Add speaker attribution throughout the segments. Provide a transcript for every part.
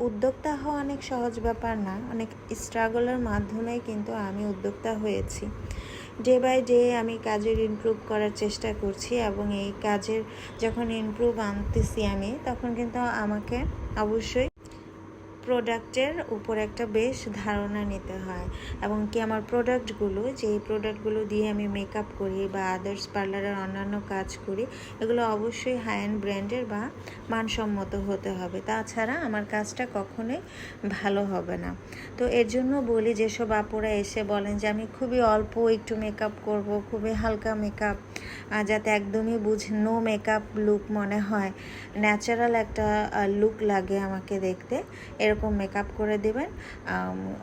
Speaker 1: উদ্যোক্তা হওয়া অনেক সহজ ব্যাপার না, অনেক স্ট্রাগলের মাধ্যমেই কিন্তু আমি উদ্যোক্তা হয়েছি। ডে বাই ডে আমি কাজের ইমপ্রুভ করার চেষ্টা করছি, এবং এই কাজের যখন ইমপ্রুভ আনতেছি আমি, তখন কিন্তু আমাকে অবশ্যই প্রোডাক্টের উপর একটা বেশ ধারণা নিতে হয়, এবং কি আমার প্রোডাক্টগুলো, যেই প্রোডাক্টগুলো দিয়ে আমি মেকআপ করি বা আদার্স পার্লারের অন্যান্য কাজ করি, এগুলো অবশ্যই হাই এন্ড ব্র্যান্ডের বা মানসম্মত হতে হবে, তাছাড়া আমার কাজটা কখনোই ভালো হবে না। তো এর জন্য বলি, যেসব আপুরা এসে বলেন যে আমি খুবই অল্প একটু মেকআপ করব, খুবই হালকা মেকআপ, যাতে একদমই নো মেকআপ লুক মনে হয়, ন্যাচারাল একটা লুক লাগে আমাকে দেখতে, এরকম মেকআপ করে দেবেন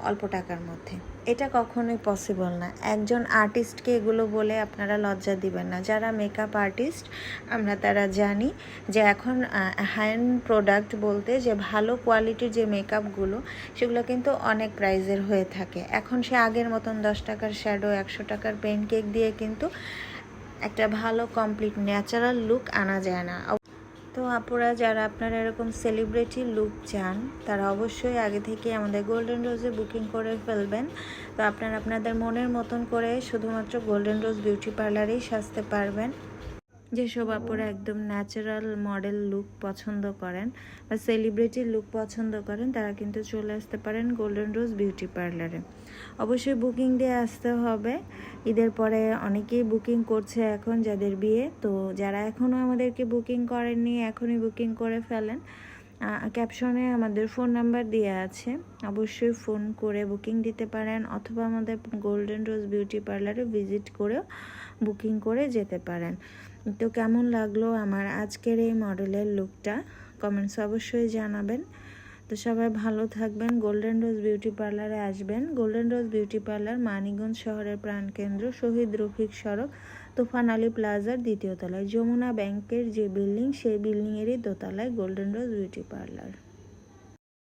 Speaker 1: অল্প টাকার মধ্যে। এটা কখনোই পসিবল না। একজন আর্টিস্টকে এগুলো বলে আপনারা লজ্জা দিবেন না। যারা মেকআপ আর্টিস্ট আমরা তারা জানি যে এখন হ্যান্ড প্রোডাক্ট বলতে যে ভালো কোয়ালিটির যে মেকআপগুলো, সেগুলো কিন্তু অনেক প্রাইজের হয়ে থাকে। এখন সে আগের মতন 10 টাকার শ্যাডো, 100 টাকার পেনকেক দিয়ে কিন্তু একটা ভালো কমপ্লিট ন্যাচারাল লুক আনা যায় না। তো আপুরা, যারা আপনারা এরকম সেলিব্রিটি লুক চান, তারা অবশ্যই আগে থেকে আমাদের গোল্ডেন রোজে বুকিং করে ফেলবেন। তো আপনারা আপনাদের মনের মতন করে শুধুমাত্র গোল্ডেন রোজ বিউটি পার্লারেই সাজতে পারবেন। যেসব আপুরা একদম ন্যাচারাল মডেল লুক পছন্দ করেন বা সেলিব্রিটি লুক পছন্দ করেন, তারা কিন্তু চলে আসতে পারেন গোল্ডেন রোজ বিউটি পার্লারে। অবশ্যই বুকিং দিয়ে আসতে হবে। ঈদের পরে অনেকেই বুকিং করছে এখন, যাদের বিয়ে। তো যারা এখনও আমাদেরকে বুকিং করেননি, এখনই বুকিং করে ফেলেন। ক্যাপশনে আমাদের ফোন নাম্বার দেওয়া আছে, অবশ্যই ফোন করে বুকিং দিতে পারেন, অথবা আমাদের গোল্ডেন রোজ বিউটি পার্লারে ভিজিট করেও বুকিং করে যেতে পারেন। তো কেমন লাগলো আমার আজকের এই মডেলের লুকটা, কমেন্টস অবশ্যই জানাবেন। তো সবাই ভালো থাকবেন। গোল্ডেন রোজ বিউটি পার্লারে আসবেন। গোল্ডেন রোজ বিউটি পার্লার মানিকগঞ্জ শহরের প্রাণকেন্দ্র, শহীদ রফিক সড়ক, তুফান আলী প্লাজার 2য় তলায়, যমুনা ব্যাংকের যে বিল্ডিং, সেই বিল্ডিংয়েরই দোতলায় গোল্ডেন রোজ বিউটি পার্লার।